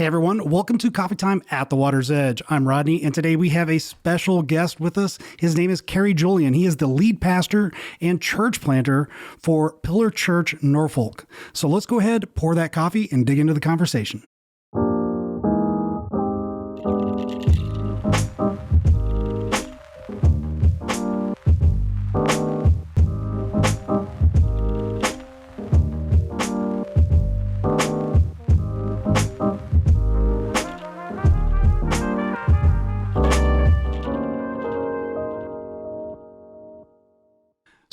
Hey everyone, welcome to Coffee Time at the Water's Edge. I'm Rodney, and today we have a special guest with us. His name is Carey Julian. He is the lead pastor and church planter for Pillar Church Norfolk. So let's go ahead, pour that coffee, and dig into the conversation.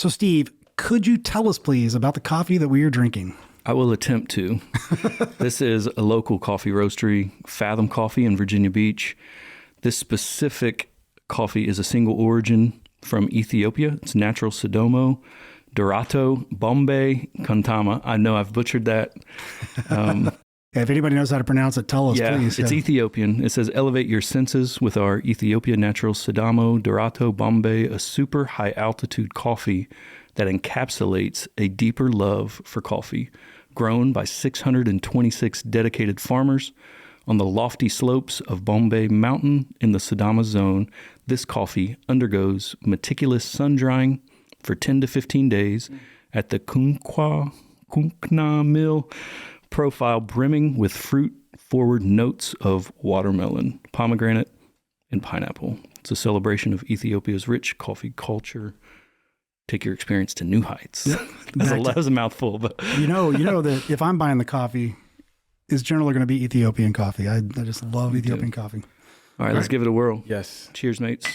So, Steve, could you tell us, please, about the coffee that we are drinking? I will attempt to. This is a local coffee roastery, Fathom Coffee in Virginia Beach. This specific coffee is a single origin from Ethiopia. It's natural Sodomo, Dorato, Bombay, Kantama. I know I've butchered that. If anybody knows how to pronounce it, tell us, please. It's Ethiopian. It says, elevate your senses with our Ethiopia natural Sodomo, Dorato, Bombay, a super high altitude coffee that encapsulates a deeper love for coffee, grown by 626 dedicated farmers on the lofty slopes of Bombay Mountain in the Sodomo zone. This coffee undergoes meticulous sun drying for 10 to 15 days at the Kunkna mill, profile brimming with fruit-forward notes of watermelon, pomegranate, and pineapple. It's a celebration of Ethiopia's rich coffee culture. Take your experience to new heights. Yep. That was a mouthful, but you know that if I'm buying the coffee, it's generally going to be Ethiopian coffee. I just love Ethiopian coffee. All right, let's give it a whirl. Yes. Cheers, mates.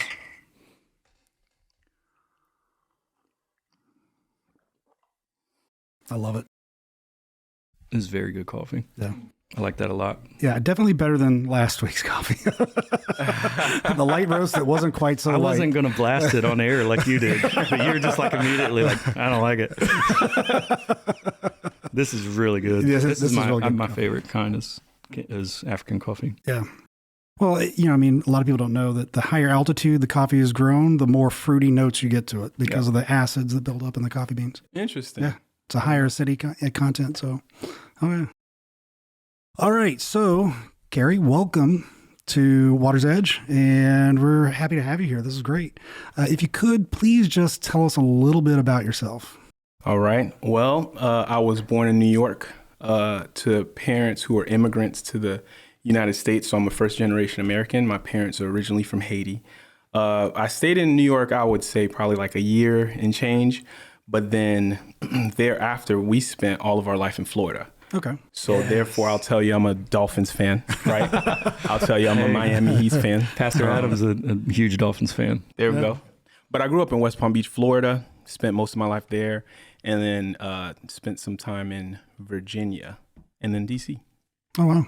I love it. This is very good coffee. Yeah. I like that a lot. Yeah, definitely better than last week's coffee. The light roast that wasn't quite so light. I wasn't going to blast it on air like you did. But you were just like immediately like, I don't like it. This is really good. Yeah, this is my, really good my coffee. favorite kind is African coffee. Yeah. Well, a lot of people don't know that the higher altitude the coffee is grown, the more fruity notes you get to it because of the acids that build up in the coffee beans. Interesting. Yeah. It's a higher acidic content. So, yeah. All right. So, Carey, welcome to Water's Edge, and we're happy to have you here. This is great. If you could, please just tell us a little bit about yourself. All right. Well, I was born in New York to parents who were immigrants to the United States. So I'm a first-generation American. My parents are originally from Haiti. I stayed in New York, I would say, probably like a year and change. But then thereafter, we spent all of our life in Florida. Okay. So therefore, I'll tell you I'm a Dolphins fan, right? I'll tell you I'm a Miami Heat fan. Pastor Adam's a huge Dolphins fan. There we go. But I grew up in West Palm Beach, Florida, spent most of my life there, and then spent some time in Virginia and then D.C. Oh, wow.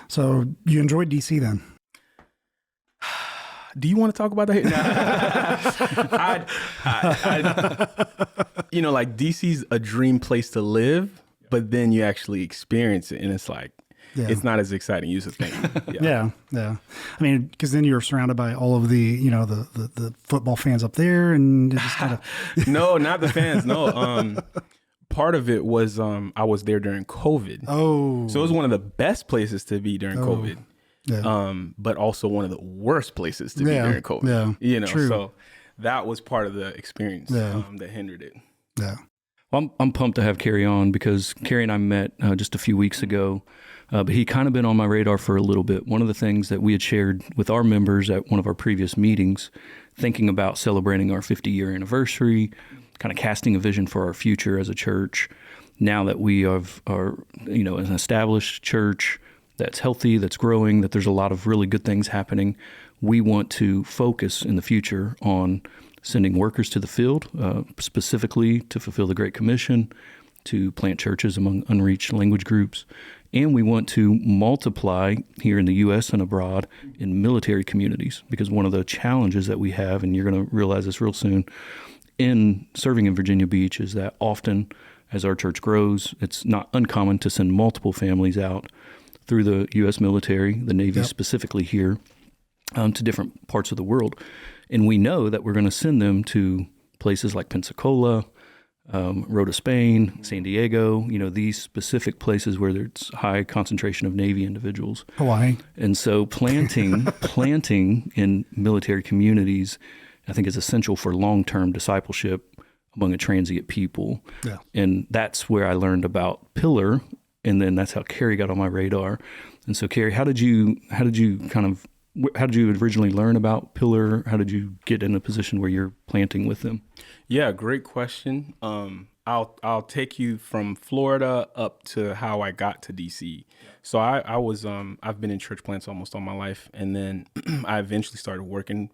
So you enjoyed D.C. then? Do you want to talk about that? Like DC's a dream place to live, but then you actually experience it, and it's like, it's not as exciting as you think. Yeah. I mean, because then you're surrounded by all of the, the football fans up there, and it just kind of. No, not the fans. No. Part of it was I was there during COVID. Oh. So it was one of the best places to be during COVID. Yeah. But also one of the worst places to be during COVID. Yeah. True. So that was part of the experience that hindered it. Yeah. Well, I'm pumped to have Carey on because Carey and I met just a few weeks ago, but he kind of been on my radar for a little bit. One of the things that we had shared with our members at one of our previous meetings, thinking about celebrating our 50-year anniversary, kind of casting a vision for our future as a church. Now that we are an established church that's healthy, that's growing, that there's a lot of really good things happening, we want to focus in the future on sending workers to the field, specifically to fulfill the Great Commission, to plant churches among unreached language groups. And we want to multiply here in the U.S. and abroad in military communities, because one of the challenges that we have, and you're going to realize this real soon, in serving in Virginia Beach, is that often as our church grows, it's not uncommon to send multiple families out through the U.S. military, the Navy specifically here, to different parts of the world. And we know that we're going to send them to places like Pensacola, Rota, Spain, San Diego, these specific places where there's high concentration of Navy individuals. Hawaii. And so planting in military communities, I think, is essential for long-term discipleship among a transient people. Yeah. And that's where I learned about Pillar, and then that's how Carey got on my radar. And so, Carey, how did you originally learn about Pillar? How did you get in a position where you're planting with them? Yeah, great question. I'll take you from Florida up to how I got to DC. So I was I've been in church plants almost all my life, and then I eventually started working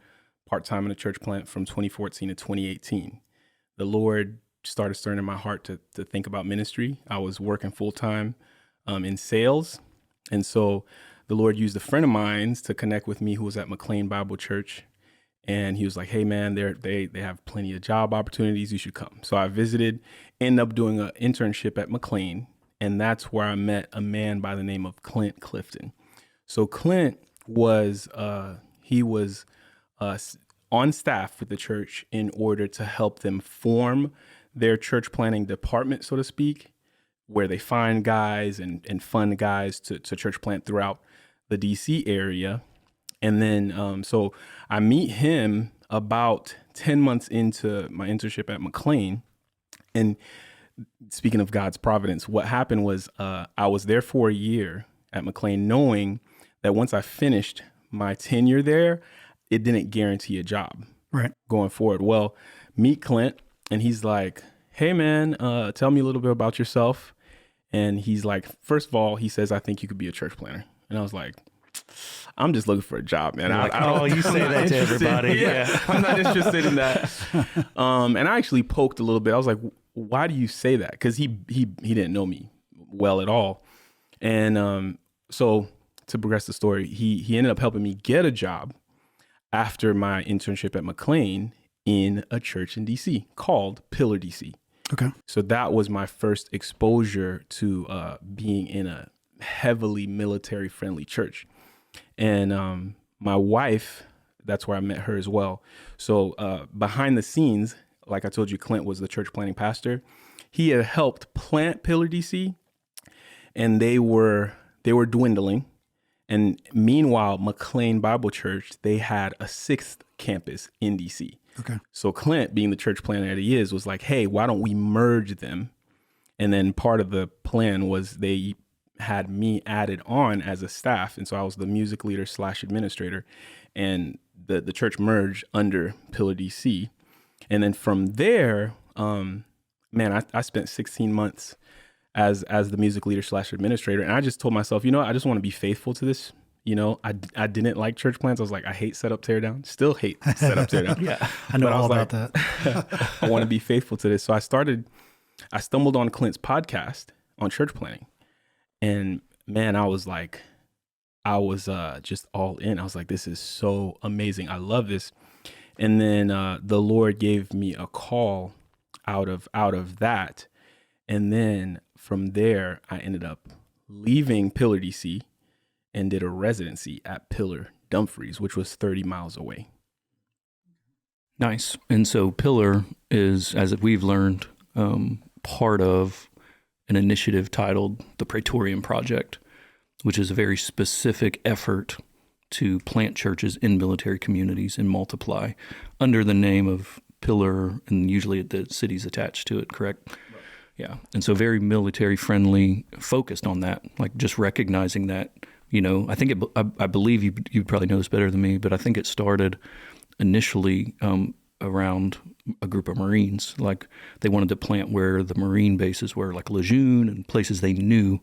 part-time in a church plant from 2014 to 2018. The Lord started stirring in my heart to think about ministry. I was working full-time in sales, and so the Lord used a friend of mine to connect with me who was at McLean Bible Church. And he was like, hey, man, they have plenty of job opportunities. You should come. So I visited, ended up doing an internship at McLean. And that's where I met a man by the name of Clint Clifton. So Clint was, he was on staff with the church in order to help them form their church planning department, so to speak, where they find guys and fund guys to church plant throughout the DC area. And then, so I meet him about 10 months into my internship at McLean. And speaking of God's providence, what happened was I was there for a year at McLean, knowing that once I finished my tenure there, it didn't guarantee a job going forward. Well, meet Clint, and he's like, hey, man, tell me a little bit about yourself. And he's like, first of all, he says, I think you could be a church planner. And I was like, I'm just looking for a job, man. You say that to everybody. Yeah, I'm not interested in that. And I actually poked a little bit. I was like, why do you say that? Because he didn't know me well at all. And so to progress the story, he ended up helping me get a job after my internship at McLean in a church in DC called Pillar DC. Okay. So that was my first exposure to being in a heavily military friendly church. And my wife, that's where I met her as well. So behind the scenes, like I told you, Clint was the church planting pastor. He had helped plant Pillar DC, and they were dwindling. And meanwhile, McLean Bible Church, they had a 6th campus in DC. Okay. So Clint, being the church planter that he is, was like, hey, why don't we merge them? And then part of the plan was they had me added on as a staff. And so I was the music leader / administrator, and the church merged under Pillar DC. And then from there, man, I spent 16 months as the music leader / administrator. And I just told myself, I just want to be faithful to this. I didn't like church plants. I was like, I hate set up, tear down. Still hate set up, tear down. Yeah, I know all about that. I want to be faithful to this. So I stumbled on Clint's podcast on church planting. And man, I was just all in. I was like, this is so amazing. I love this. And then the Lord gave me a call out of that. And then from there, I ended up leaving Pillar DC and did a residency at Pillar Dumfries, which was 30 miles away. Nice. And so Pillar is, as we've learned, part of an initiative titled the Praetorian Project, which is a very specific effort to plant churches in military communities and multiply under the name of Pillar, and usually the city's attached to it, correct? Right. Yeah. And so very military friendly, focused on that, like just recognizing that, I think I believe you probably know this better than me, but I think it started initially around a group of Marines. Like they wanted to plant where the Marine bases were, like Lejeune and places they knew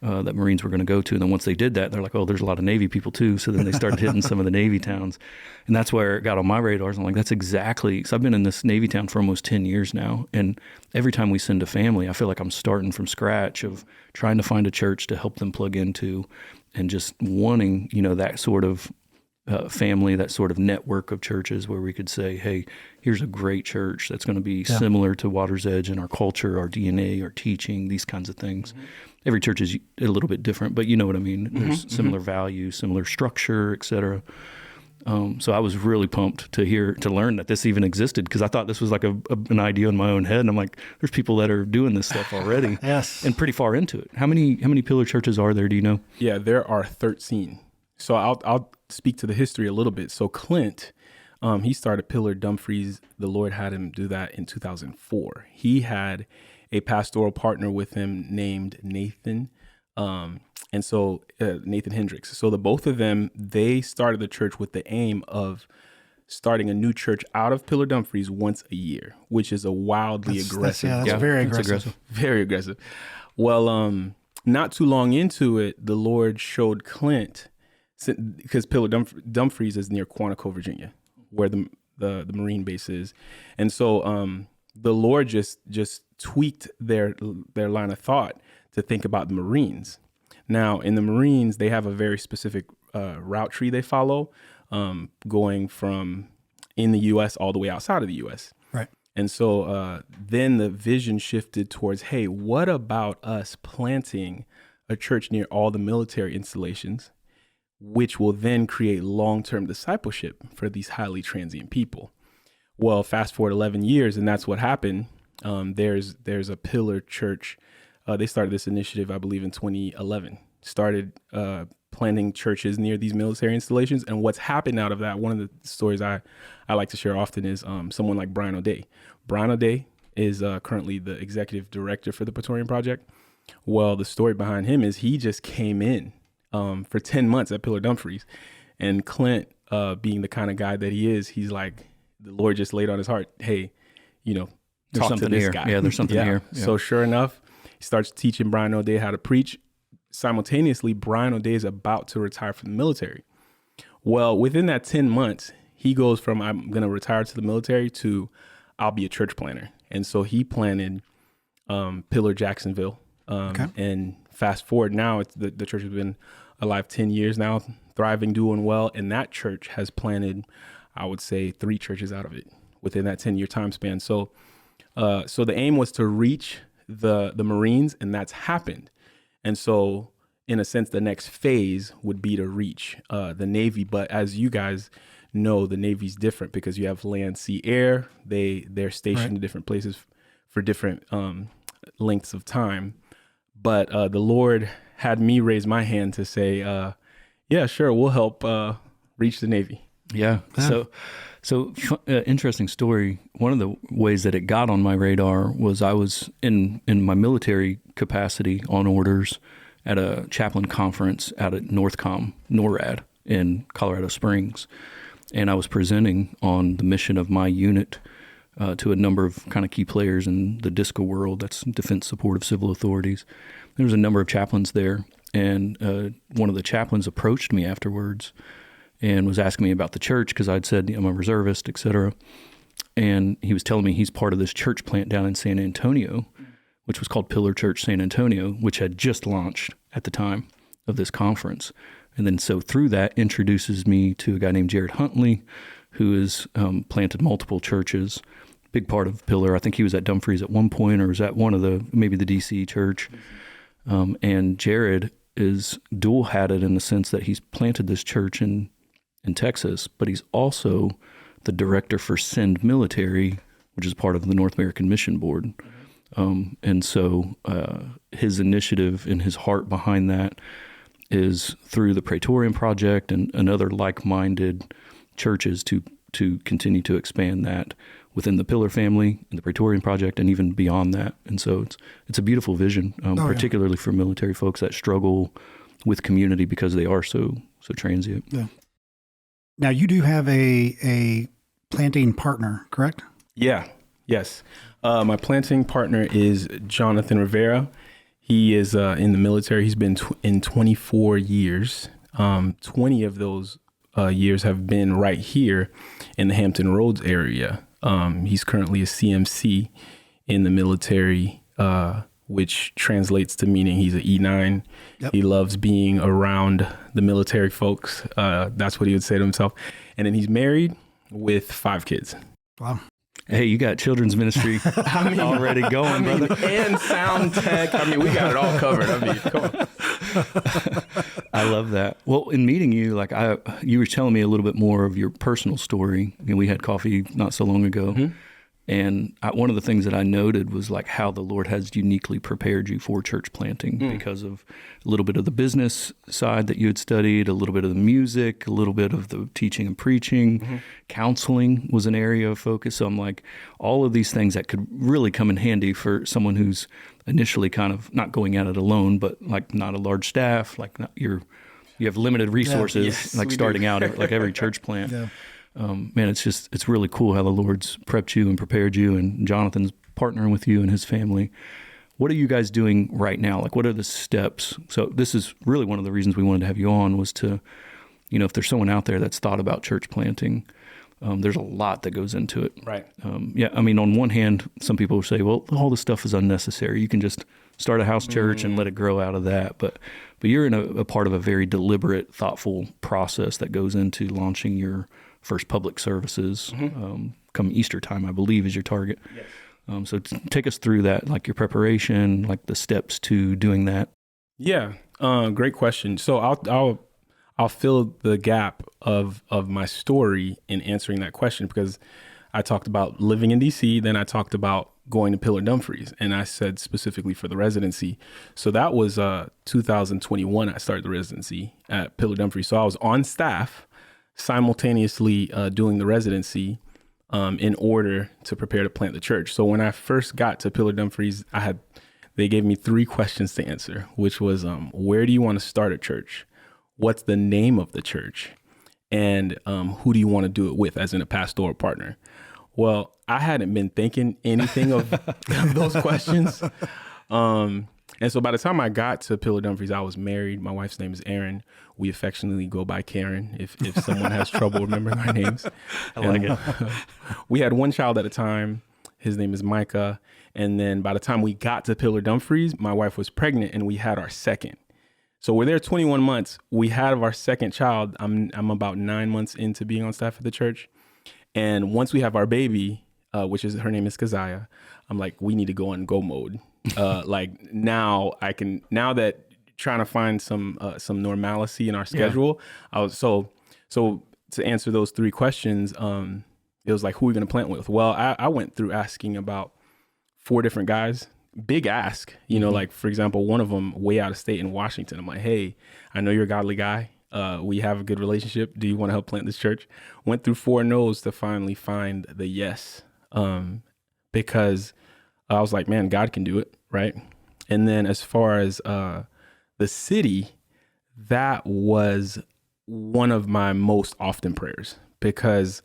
that Marines were going to go to. And then once they did that, they're like, oh, there's a lot of Navy people too. So then they started hitting some of the Navy towns. And that's where it got on my radars. I'm like, that's exactly, because I've been in this Navy town for almost 10 years now. And every time we send a family, I feel like I'm starting from scratch of trying to find a church to help them plug into, and just wanting, that sort of family, that sort of network of churches where we could say, hey, here's a great church that's going to be similar to Water's Edge in our culture, our DNA, our teaching, these kinds of things. Mm-hmm. Every church is a little bit different, but you know what I mean. There's similar values, similar structure, et cetera. So I was really pumped to learn that this even existed, because I thought this was like an idea in my own head. And I'm like, there's people that are doing this stuff already. Yes. And pretty far into it. How many Pillar churches are there? Do you know? Yeah, there are 13. So I'll speak to the history a little bit. So Clint, he started Pillar Dumfries. The Lord had him do that in 2004. He had a pastoral partner with him named Nathan. And so Nathan Hendricks. So the both of them, they started the church with the aim of starting a new church out of Pillar Dumfries once a year, which is a wildly aggressive. That's very aggressive. Very aggressive. Well, not too long into it, the Lord showed Clint, because Pillar Dumfries is near Quantico, Virginia, where the Marine base is. And so the Lord just tweaked their line of thought to think about the Marines. Now, in the Marines, they have a very specific route tree they follow, going from in the U.S. all the way outside of the U.S. Right. And so then the vision shifted towards, hey, what about us planting a church near all the military installations, which will then create long-term discipleship for these highly transient people? Well, fast forward 11 years, and that's what happened. There's a Pillar Church. They started this initiative, I believe, in 2011. Started planting churches near these military installations. And what's happened out of that, one of the stories I like to share often is someone like Brian O'Day. Brian O'Day is currently the executive director for the Praetorian Project. Well, the story behind him is he just came in for 10 months at Pillar Dumfries. And Clint, being the kind of guy that he is, he's like, the Lord just laid on his heart, hey, There's talk something to this here. guy. Yeah, there's something here. Yeah. So sure enough, he starts teaching Brian O'Day how to preach. Simultaneously, Brian O'Day is about to retire from the military. Well, within that 10 months, he goes from I'm going to retire to the military to I'll be a church planner. And so he planted Pillar Jacksonville. And fast forward now, the church has been alive 10 years now, thriving, doing well. And that church has planted, I would say, 3 churches out of it within that 10-year time span. So the aim was to reach the Marines, and that's happened. And so in a sense, the next phase would be to reach the Navy. But as you guys know, the Navy's different because you have land, sea, air. They're stationed in different places for different lengths of time. But the Lord had me raise my hand to say, yeah, sure, we'll help reach the Navy. Yeah. So interesting story. One of the ways that it got on my radar was I was in my military capacity on orders at a chaplain conference out at NORAD in Colorado Springs. And I was presenting on the mission of my unit to a number of kind of key players in the DISCO world, that's Defense Supportive Civil Authorities. There was a number of chaplains there, and one of the chaplains approached me afterwards and was asking me about the church because I'd said I'm a reservist, et cetera. And he was telling me he's part of this church plant down in San Antonio, which was called Pillar Church San Antonio, which had just launched at the time of this conference. And then so through that introduces me to a guy named Jared Huntley, who has planted multiple churches, big part of Pillar. I think he was at Dumfries at one point, or was at one of maybe the DC church. And Jared is dual-hatted in the sense that he's planted this church in Texas, but he's also the director for Send Military, which is part of the North American Mission Board. And so his initiative and his heart behind that is through the Praetorian Project and other like-minded churches to continue to expand that within the Pillar family and the Praetorian Project and even beyond that. And so it's a beautiful vision, particularly for military folks that struggle with community because they are so transient. Yeah. Now, you do have a planting partner, correct? Yeah. Yes. My planting partner is Jonathan Rivera. He is in the military. He's been in 24 years. 20 of those years have been right here in the Hampton Roads area. He's currently a CMC in the military, which translates to meaning he's an E9. Yep. He loves being around the military folks. That's what he would say to himself. And then he's married with 5 kids. Wow. Hey, you got children's ministry already going, brother. And sound tech. We got it all covered. Come on. I love that. Well, in meeting you, you were telling me a little bit more of your personal story. We had coffee not so long ago. Mm-hmm. And one of the things that I noted was how the Lord has uniquely prepared you for church planting because of a little bit of the business side that you had studied, a little bit of the music, a little bit of the teaching and preaching. Counseling was an area of focus. So I'm all of these things that could really come in handy for someone who's initially kind of not going at it alone, but not a large staff, you have limited resources, starting out like every church plant. Yeah. Man, it's really cool how the Lord's prepped you and prepared you, and Jonathan's partnering with you and his family. What are you guys doing right now? What are the steps? So this is really one of the reasons we wanted to have you on, was to, if there's someone out there that's thought about church planting, there's a lot that goes into it. Right. On one hand, some people will say, well, all this stuff is unnecessary. You can just start a house church and let it grow out of that. But you're in a part of a very deliberate, thoughtful process that goes into launching your first public services come Easter time, I believe, is your target. Yes. So take us through that, your preparation, the steps to doing that. Yeah, great question. So I'll fill the gap of my story in answering that question, because I talked about living in DC, then I talked about going to Pillar Dumfries, and I said specifically for the residency. So that was 2021. I started the residency at Pillar Dumfries. So I was on staff simultaneously doing the residency in order to prepare to plant the church. So when I first got to Pillar Dumfries, they gave me 3 questions to answer, which was, where do you want to start a church? What's the name of the church? And who do you want to do it with, as in a pastoral partner? Well, I hadn't been thinking anything of those questions. And so by the time I got to Pillar Dumfries, I was married. My wife's name is Erin. We affectionately go by Karen if someone has trouble remembering our names. I like it. We had one child at a time. His name is Micah. And then by the time we got to Pillar Dumfries, my wife was pregnant and we had our second. So we're there 21 months. We had our second child. I'm about 9 months into being on staff at the church. And once we have our baby, her name is Keziah, I'm like, we need to go on go mode. Now that trying to find some normalcy in our schedule. Yeah. So to answer those 3 questions, it was who are we going to plant with? Well, I went through asking about 4 different guys. Big ask, for example, one of them way out of state in Washington. I'm like, hey, I know you're a godly guy. We have a good relationship. Do you want to help plant this church? Went through 4 no's to finally find the yes. Because I was like, man, God can do it. Right. And then as far as, the city, that was one of my most often prayers, because,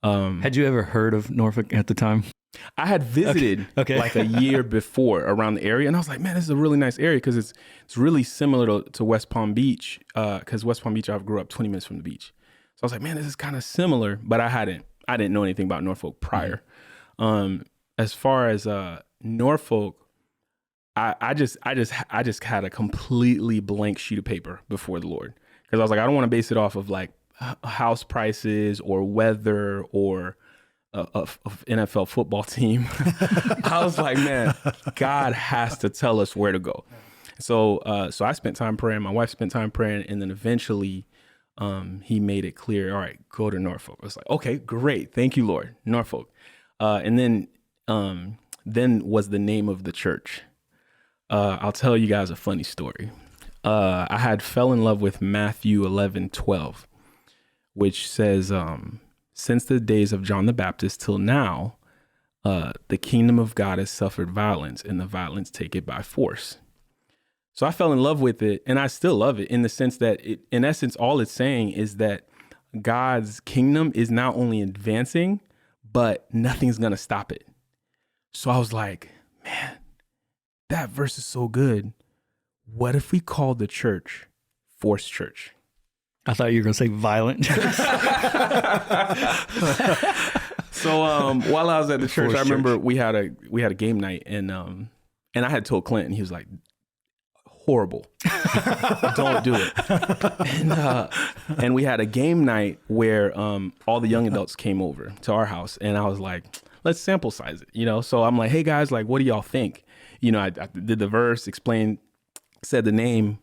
had you ever heard of Norfolk at the time? I had visited okay. a year before around the area, and I was like, man, this is a really nice area, because it's really similar to West Palm Beach, because West Palm Beach, I grew up 20 minutes from the beach. So I was like, man, this is kind of similar, but I didn't know anything about Norfolk prior. Mm-hmm. As far as Norfolk, I just had a completely blank sheet of paper before the Lord, because I was like, I don't want to base it off of house prices or weather or a NFL football team. I was like, man, God has to tell us where to go. So I spent time praying. My wife spent time praying, and then eventually, He made it clear. All right, go to Norfolk. I was like, okay, great, thank you, Lord, Norfolk. And then was the name of the church. I'll tell you guys a funny story. I had fell in love with Matthew 11:12, which says, since the days of John the Baptist till now, the kingdom of God has suffered violence, and the violence take it by force. So I fell in love with it, and I still love it, in the sense that in essence, all it's saying is that God's kingdom is not only advancing, but nothing's going to stop it. So I was like, man, that verse is so good. What if we called the church Force Church? I thought you were going to say Violent Church. So while I was at the church, Force I remember church. we had a game night, and I had told Clint, and he was like, horrible. Don't do it. And we had a game night where all the young adults came over to our house, and I was like, let's sample size it, you know? So I'm like, hey guys, like, what do y'all think? You know, I did the verse, explained, said the name,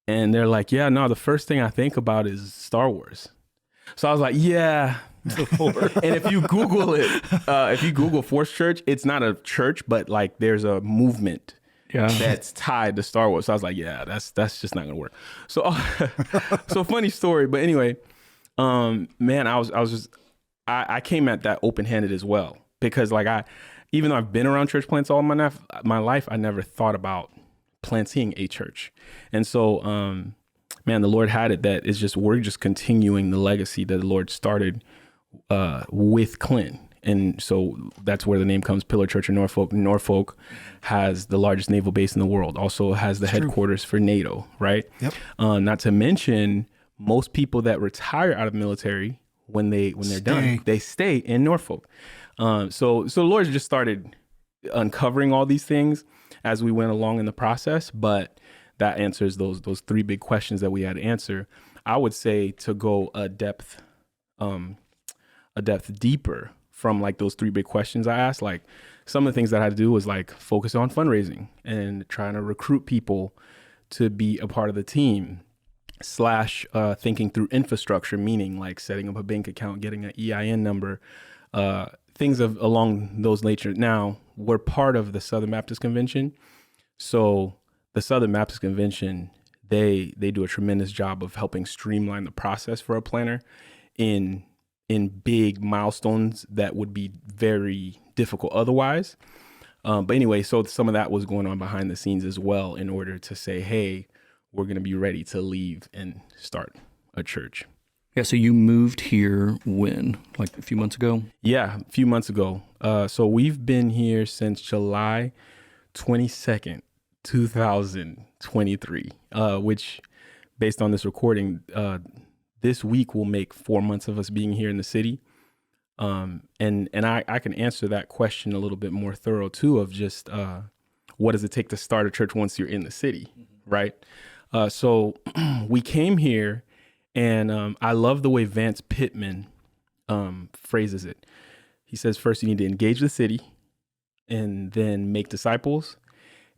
and they're like, yeah, no, the first thing I think about is Star Wars. So I was like, yeah. And if you Google it, if you Google Force Church, it's not a church, but like there's a movement that's tied to Star Wars. So I was like, yeah, that's just not gonna work. So, so funny story. But anyway, man, I came at that open-handed as well, because like even though I've been around church plants all my life, I never thought about planting a church. And so, man, the Lord had it that it's just, we're just continuing the legacy that the Lord started with Clint. And so that's where the name comes, Pillar Church of Norfolk. Norfolk has the largest naval base in the world, also has the headquarters for NATO, right? Yep. Not to mention, most people that retire out of the military, when they're done, they stay in Norfolk. So the Lord just started uncovering all these things as we went along in the process, but that answers those three big questions that we had to answer. I would say to go a depth deeper from like those three big questions I asked, like some of the things that I had to do was like focus on fundraising and trying to recruit people to be a part of the team, / thinking through infrastructure, meaning like setting up a bank account, getting an EIN number, things along those nature. Now, we're part of the Southern Baptist Convention. So the Southern Baptist Convention, they do a tremendous job of helping streamline the process for a planner in big milestones that would be very difficult otherwise. But anyway, so some of that was going on behind the scenes as well, in order to say, hey, we're going to be ready to leave and start a church. Yeah, so you moved here when? Like a few months ago? Yeah, a few months ago. So we've been here since July 22nd, 2023, which, based on this recording, this week will make 4 months of us being here in the city. And I can answer that question a little bit more thorough too, of just what does it take to start a church once you're in the city, right? So we came here, and I love the way Vance Pittman phrases it. He says, first you need to engage the city, and then make disciples,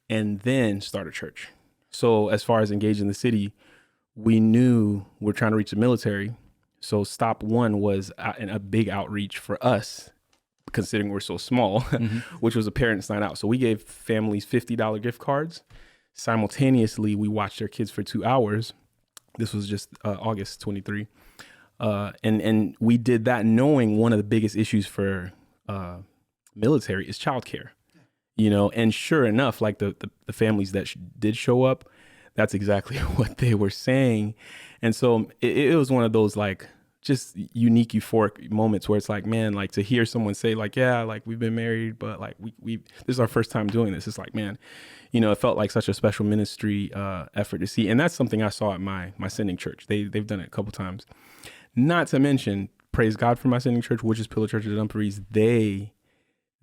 and then start a church. So as far as engaging the city, we knew we're trying to reach the military. So stop one was a big outreach for us, considering we're so small, which was a parents' night out. So we gave families $50 gift cards. Simultaneously, we watched their kids for 2 hours. This was just August 23. And we did that knowing one of the biggest issues for military is childcare, you know, and sure enough, like the families that did show up, that's exactly what they were saying. And so it was one of those like just unique euphoric moments where it's like, man, like to hear someone say like, yeah, like we've been married, but like we this is our first time doing this. It's like, man, you know, it felt like such a special ministry effort to see. And that's something I saw at my sending church. They've done it a couple times. Not to mention, praise God for my sending church, which is Pillar Church of Dumfries.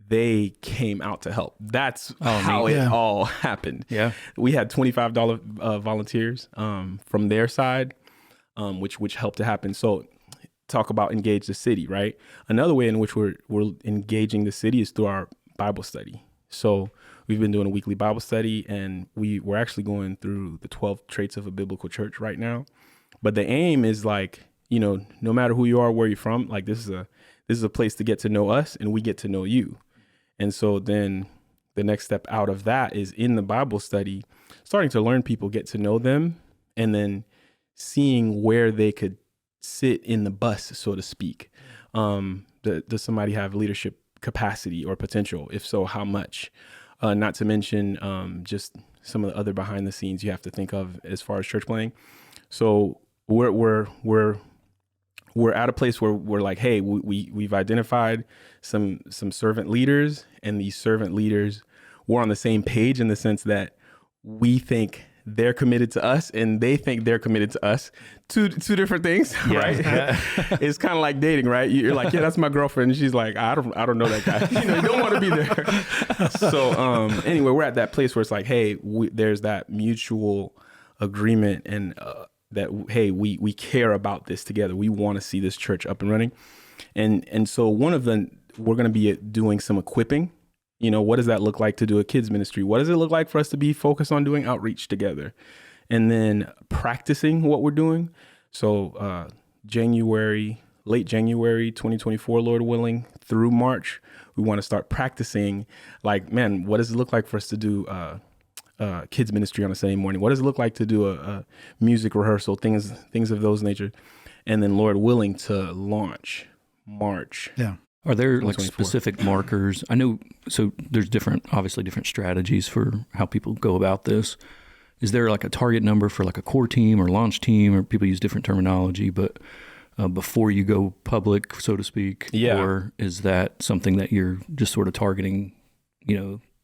They came out to help. That's how it all happened. Yeah, we had $25 volunteers from their side, which helped to happen. So talk about engage the city, right? Another way in which we're engaging the city is through our Bible study. So we've been doing a weekly Bible study, and we're actually going through the 12 traits of a biblical church right now. But the aim is like, you know, no matter who you are, where you're from, like this is a place to get to know us, and we get to know you. And so then the next step out of that is in the Bible study, starting to learn people, get to know them, and then seeing where they could sit in the bus, so to speak. Does somebody have leadership capacity or potential? If so, how much? Not to mention just some of the other behind the scenes you have to think of as far as church planning. So we're at a place where we're like, hey, we've identified some servant leaders, and these servant leaders, we're on the same page in the sense that we think they're committed to us and they think they're committed to us. Two different things, right? It's kind of like dating, right? You're like, yeah, that's my girlfriend. And she's like, I don't know that guy. You know, you don't want to be there. So anyway, we're at that place where it's like, hey, there's that mutual agreement, and that, hey, we care about this together. We want to see this church up and running. And so one of the we're going to be doing some equipping. What does that look like to do a kids ministry? What does it look like for us to be focused on doing outreach together? And then practicing what we're doing. So late January 2024, Lord willing, through March, we want to start practicing, like, man, what does it look like for us to do kids ministry on a Sunday morning? What does it look like to do a music rehearsal, things of those nature? And then, Lord willing, to launch March. Yeah. Are there like specific markers? I know, so there's obviously different strategies for how people go about this. Is there like a target number for like a core team or launch team, or people use different terminology, but before you go public, so to speak? Yeah. Or is that something that you're just sort of targeting,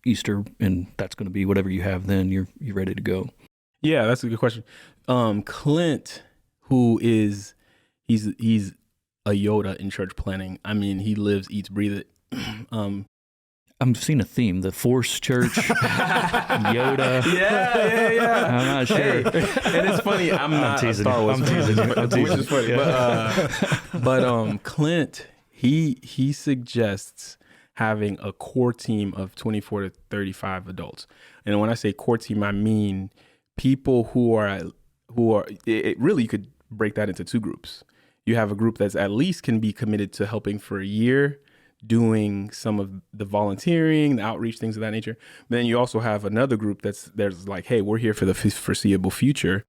Easter, and that's going to be whatever you have then, you're ready to go? Yeah, that's a good question. Clint, he's a Yoda in church planning. I mean, he lives, eats, breathes it. I'm seeing a theme: the Force Church, Yoda. Yeah. I'm not sure. Hey, and it's funny. I'm not a Star Wars fan, which is funny. Yeah. But Clint, he suggests having a core team of 24 to 35 adults. And when I say core team, I mean people who are. It really, you could break that into two groups. You have a group that's at least can be committed to helping for a year, doing some of the volunteering, the outreach, things of that nature. But then you also have another group there's like, hey, we're here for the foreseeable future,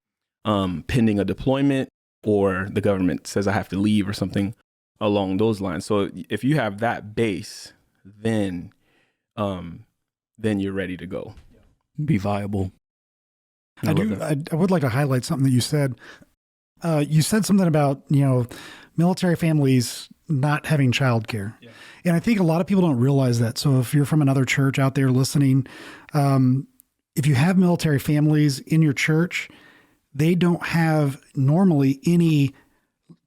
pending a deployment, or the government says I have to leave or something along those lines. So if you have that base, then you're ready to go. Be viable. I would like to highlight something that you said. You said something about, military families not having childcare. Yeah. And I think a lot of people don't realize that. So if you're from another church out there listening, if you have military families in your church, they don't have normally any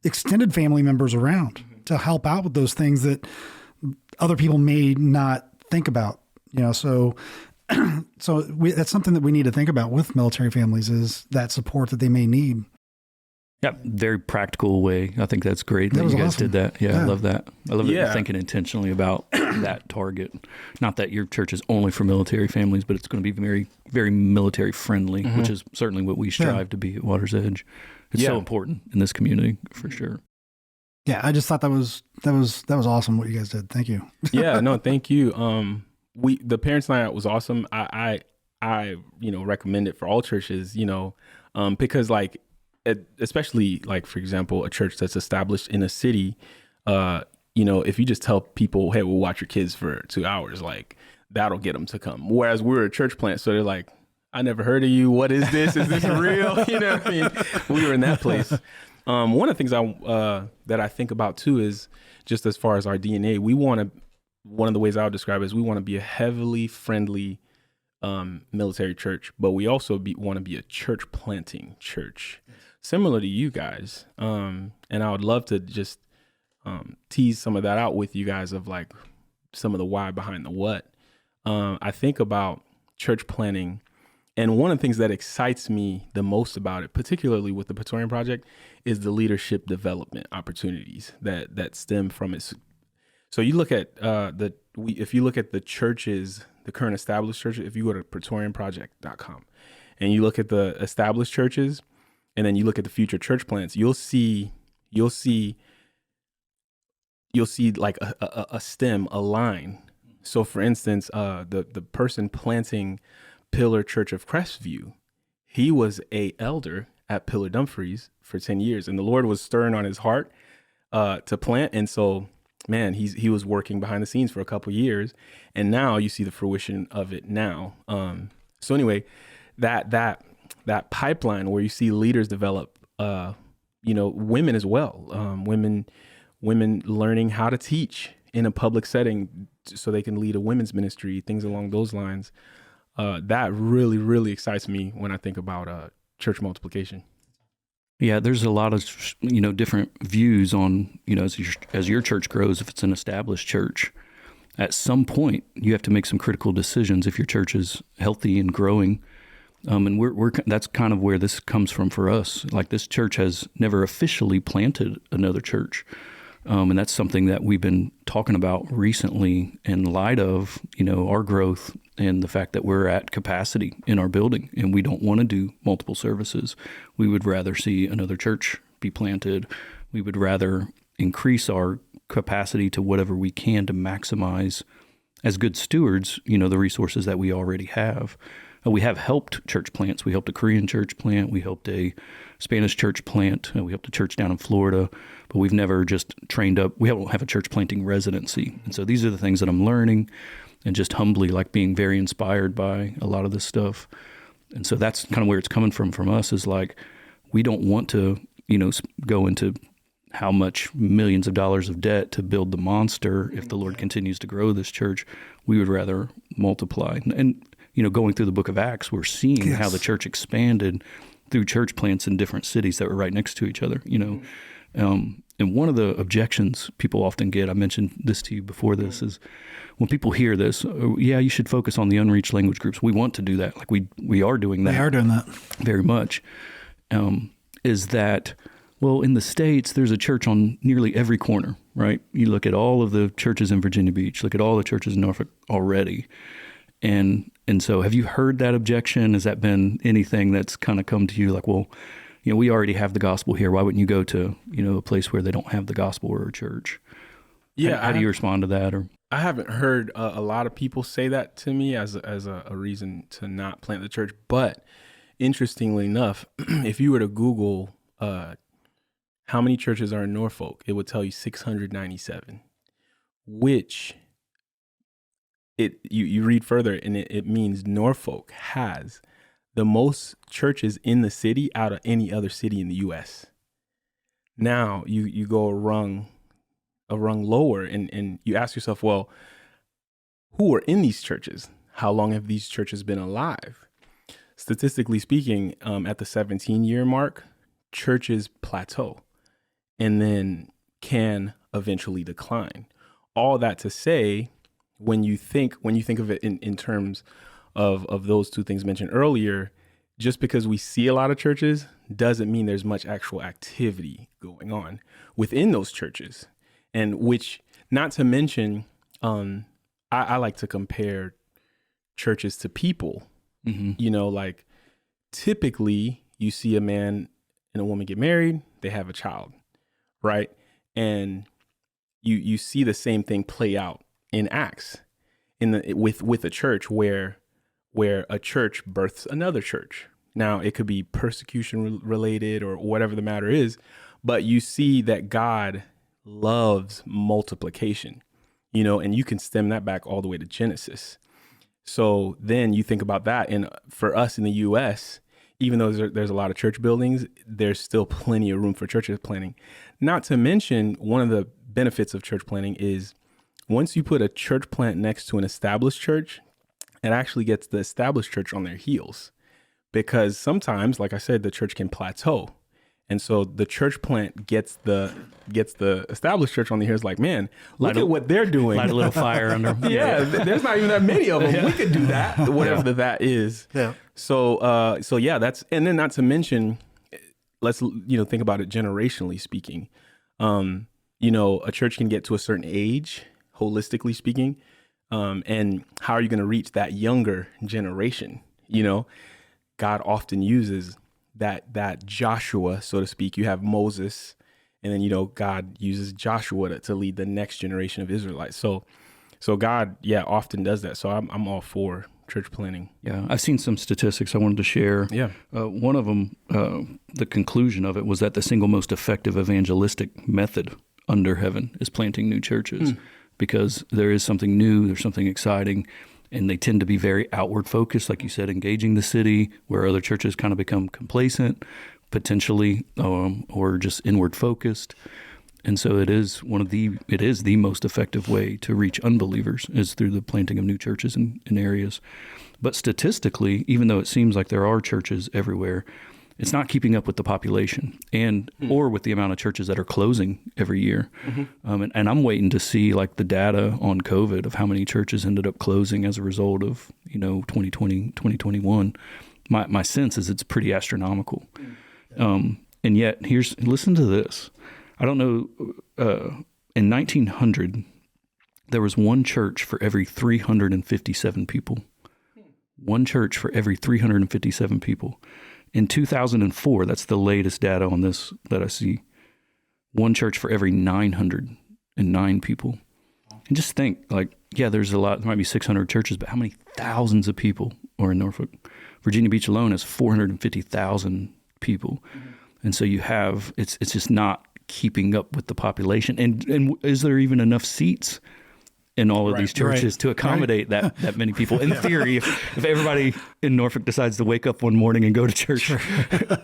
extended family members around to help out with those things that other people may not think about, so that's something that we need to think about with military families, is that support that they may need. Yeah, very practical way. I think that's great that you guys did that. Yeah, I love that. I love that you're thinking intentionally about that target. Not that your church is only for military families, but it's going to be very, very military friendly, which is certainly what we strive to be at Water's Edge. It's so important in this community for sure. Yeah, I just thought that was awesome what you guys did. Thank you. Yeah, no, thank you. The Parents Night Out was awesome. I recommend it for all churches, because like, especially like, for example, a church that's established in a city, if you just tell people, hey, we'll watch your kids for 2 hours, like that'll get them to come. Whereas we're a church plant, so they're like, I never heard of you. What is this? Is this real? You know what I mean? We were in that place. One of the things that I think about too is just as far as our DNA, one of the ways I would describe it is we want to be a heavily friendly military church, but we also want to be a church planting church, similar to you guys. And I would love to just tease some of that out with you guys, of like some of the why behind the what. I think about church planting, and one of the things that excites me the most about it, particularly with the Praetorian Project, is the leadership development opportunities that stem from it. So you look at if you look at the churches, the current established churches, if you go to praetorianproject.com and you look at the established churches, and then you look at the future church plants, you'll see like a stem, a line. So for instance, the person planting Pillar Church of Crestview, he was a elder at Pillar Dumfries for 10 years, and the Lord was stirring on his heart to plant. And so, man, he was working behind the scenes for a couple of years, and now you see the fruition of it now. So anyway, that pipeline where you see leaders develop, women as well, women learning how to teach in a public setting so they can lead a women's ministry, things along those lines. That really, really excites me when I think about church multiplication. Yeah, there's a lot of, different views on, as your church grows, if it's an established church, at some point you have to make some critical decisions if your church is healthy and growing. And that's kind of where this comes from for us. Like, this church has never officially planted another church. And that's something that we've been talking about recently in light of, our growth and the fact that we're at capacity in our building and we don't want to do multiple services. We would rather see another church be planted. We would rather increase our capacity to whatever we can to maximize, as good stewards, the resources that we already have. We have helped church plants. We helped a Korean church plant. We helped a Spanish church plant. We helped a church down in Florida, but we've never just trained up. We don't have a church planting residency. And so these are the things that I'm learning and just humbly being very inspired by a lot of this stuff. And so that's kind of where it's coming from us is we don't want to, go into how much millions of dollars of debt to build the monster. If the Lord continues to grow this church, we would rather multiply. And going through the book of Acts, we're seeing how the church expanded through church plants in different cities that were right next to each other, and one of the objections people often get, I mentioned this to you before this, is when people hear this, you should focus on the unreached language groups. We want to do that. We are doing that. They are doing that. Very much. Is that, well, in the States, there's a church on nearly every corner, right? You look at all of the churches in Virginia Beach, look at all the churches in Norfolk already. And so have you heard that objection? Has that been anything that's kind of come to you we already have the gospel here. Why wouldn't you go to, a place where they don't have the gospel or a church? Yeah. How do you respond to that? Or I haven't heard a lot of people say that to me as a reason to not plant the church. But interestingly enough, if you were to Google how many churches are in Norfolk, it would tell you 697, which you read further and it means Norfolk has the most churches in the city out of any other city in the U.S. Now you go a rung lower and you ask yourself, well, who are in these churches? How long have these churches been alive? Statistically speaking, at the 17-year mark, churches plateau and then can eventually decline. All that to say, when you think of it in terms of those two things mentioned earlier, just because we see a lot of churches doesn't mean there's much actual activity going on within those churches. And which, not to mention, I like to compare churches to people. Mm-hmm. Typically you see a man and a woman get married, they have a child, right? And you see the same thing play out in Acts with a church where a church births another church. Now, it could be persecution related or whatever the matter is, but you see that God loves multiplication, and you can stem that back all the way to Genesis. So then you think about that. And for us in the U.S., even though there's a lot of church buildings, there's still plenty of room for church planting. Not to mention, one of the benefits of church planting is once you put a church plant next to an established church, it actually gets the established church on their heels, because sometimes, like I said, the church can plateau. And so the church plant gets the established church on the heels, like, man, look at what they're doing. Light a little fire under them. There's not even that many of them. Yeah. We could do that, whatever that is. Yeah. So that's, and then not to mention, let's, think about it generationally speaking. A church can get to a certain age, holistically speaking. And how are you going to reach that younger generation? God often uses that Joshua, so to speak. You have Moses, and then, God uses Joshua to lead the next generation of Israelites. So God, often does that. So I'm all for church planting. Yeah. I've seen some statistics I wanted to share. Yeah. One of them, the conclusion of it was that the single most effective evangelistic method under heaven is planting new churches. Because there is something new, there's something exciting, and they tend to be very outward focused, like you said, engaging the city, where other churches kind of become complacent, potentially, or just inward focused. And so it is the most effective way to reach unbelievers is through the planting of new churches in areas. But statistically, even though it seems like there are churches everywhere, it's not keeping up with the population or with the amount of churches that are closing every year. Mm-hmm. And I'm waiting to see the data on COVID of how many churches ended up closing as a result of, 2020, 2021. My sense is it's pretty astronomical. And yet listen to this. I don't know in 1900, there was one church for every 357 people. One church for every 357 people. In 2004, that's the latest data on this that I see, one church for every 909 people. And just think, like, yeah, there's a lot, there might be 600 churches, but how many thousands of people are in Norfolk? Virginia Beach alone has 450,000 people. And so you have, it's just not keeping up with the population. And is there even enough seats in all of these churches to accommodate that many people? In theory, if everybody in Norfolk decides to wake up one morning and go to church,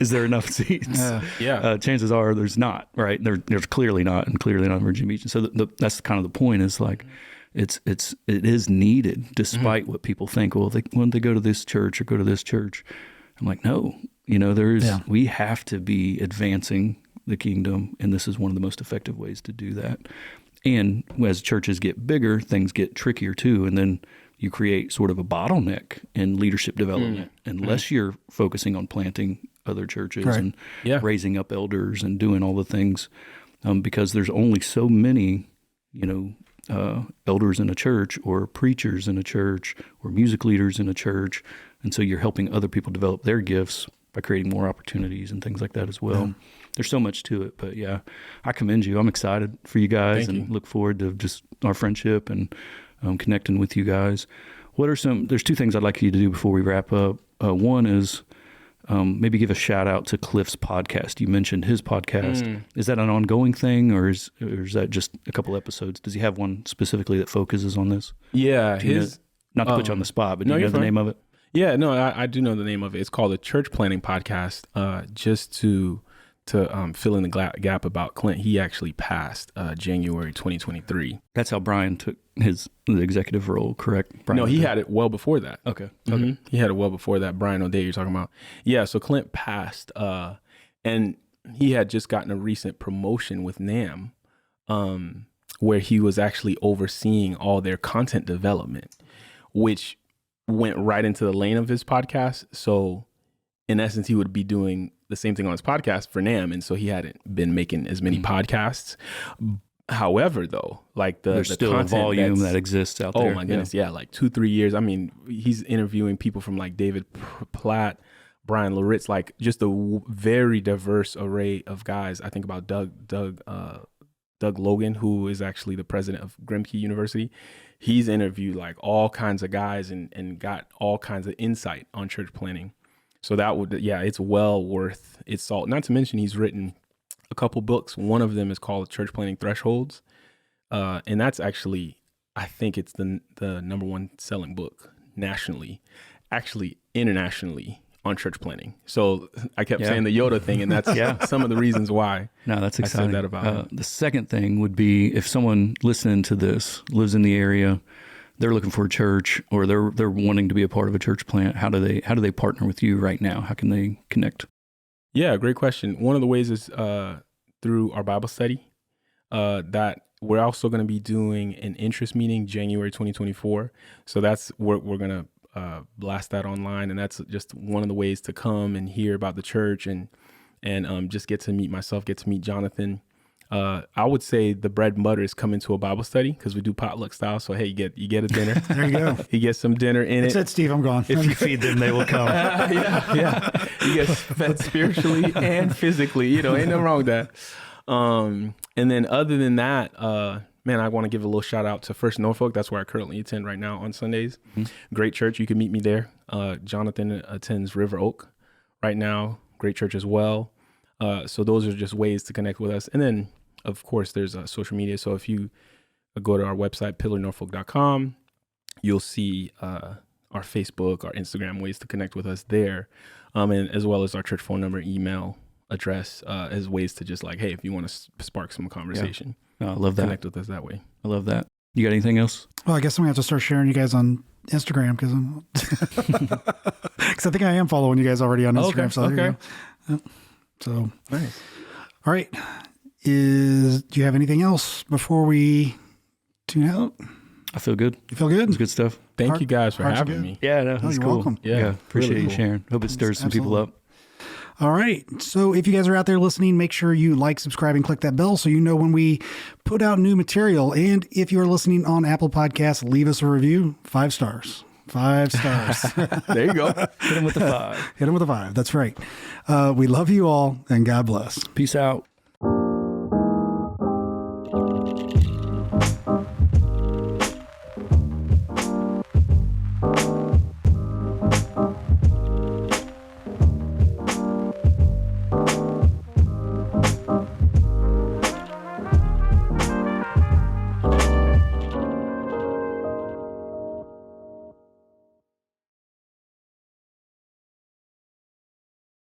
is there enough seats? Chances are there's not, right? There's clearly not, and clearly not in Virginia Beach. And so that's kind of the point, is like, it is needed, despite what people think. Well, when they go to this church or go to this church, I'm like, no, we have to be advancing the kingdom, and this is one of the most effective ways to do that. And as churches get bigger, things get trickier too. And then you create sort of a bottleneck in leadership development, unless you're focusing on planting other churches and raising up elders and doing all the things, because there's only so many, elders in a church, or preachers in a church, or music leaders in a church. And so you're helping other people develop their gifts by creating more opportunities and things like that as well. There's so much to it, but yeah, I commend you. I'm excited for you guys look forward to just our friendship and connecting with you guys. There's two things I'd like you to do before we wrap up. One is maybe give a shout out to Cliff's podcast. You mentioned his podcast. Is that an ongoing thing, or is that just a couple episodes? Does he have one specifically that focuses on this? Yeah. Not to put you on the spot, but do you know the name of it? Yeah, no, I do know the name of it. It's called the Church Planning Podcast. Just to fill in the gap about Clint, he actually passed January 2023. That's how Brian took the executive role, correct? Brian no, he had it well before that. Okay. He had it well before that. Brian O'Day you're talking about. Yeah, so Clint passed, and he had just gotten a recent promotion with NAM, where he was actually overseeing all their content development, which went right into the lane of his podcast. So in essence, he would be doing the same thing on his podcast for NAM. And so he hadn't been making as many podcasts. However, though, like there's still a volume that exists out there. Oh my goodness. Yeah. Like 2-3 years. I mean, he's interviewing people from like David Platt, Brian Loritz, like just a very diverse array of guys. I think about Doug Logan, who is actually the president of Grimke University. He's interviewed like all kinds of guys and got all kinds of insight on church planning. So it's well worth its salt. Not to mention he's written a couple books. One of them is called Church Planning Thresholds. And that's actually, I think it's the number one selling book nationally, actually internationally, on church planning. So I kept saying the Yoda thing, and that's some of the reasons why. No, that's exciting. I said that about it. The second thing would be, if someone listening to this lives in the area, they're looking for a church, or they're wanting to be a part of a church plant, how do they partner with you right now? How can they connect? Yeah, great question. One of the ways is through our Bible study. That we're also going to be doing an interest meeting January 2024. So that's where we're going to blast that online, and that's just one of the ways to come and hear about the church and just get to meet myself, get to meet Jonathan. I would say the bread and butter is coming to a Bible study, because we do potluck style. So hey, you get a dinner. There you go. You get some dinner in it. That's it, Steve. I'm gone. If you feed them, they will come. Yeah. You get fed spiritually and physically. Ain't nothing wrong with that. And then other than that, man, I want to give a little shout out to First Norfolk. That's where I currently attend right now on Sundays. Great church. You can meet me there. Jonathan attends River Oak right now. Great church as well. So those are just ways to connect with us. And then, of course, there's social media. So if you go to our website, pillarnorfolk.com, you'll see our Facebook, our Instagram, ways to connect with us there. And as well as our church phone number, email address, as ways to just like, hey, if you want to spark some conversation. I love that. Connect with us that way. I love that. You got anything else? Well, I guess I'm going to have to start sharing you guys on Instagram, because I think I am following you guys already on Instagram. Okay. So there you go. So Nice. All right. Do you have anything else before we tune out? I feel good. You feel good? It's good stuff. Thank you guys for having me. Yeah, no, Oh, that's you're cool. welcome. Yeah, appreciate really you cool. sharing. Hope it stirs some people up. All right. So if you guys are out there listening, make sure you like, subscribe, and click that bell so you know when we put out new material. And if you are listening on Apple Podcasts, leave us a review. 5 stars. 5 stars. There you go. Hit him with the 5. Hit them with a 5. That's right. We love you all, and God bless. Peace out.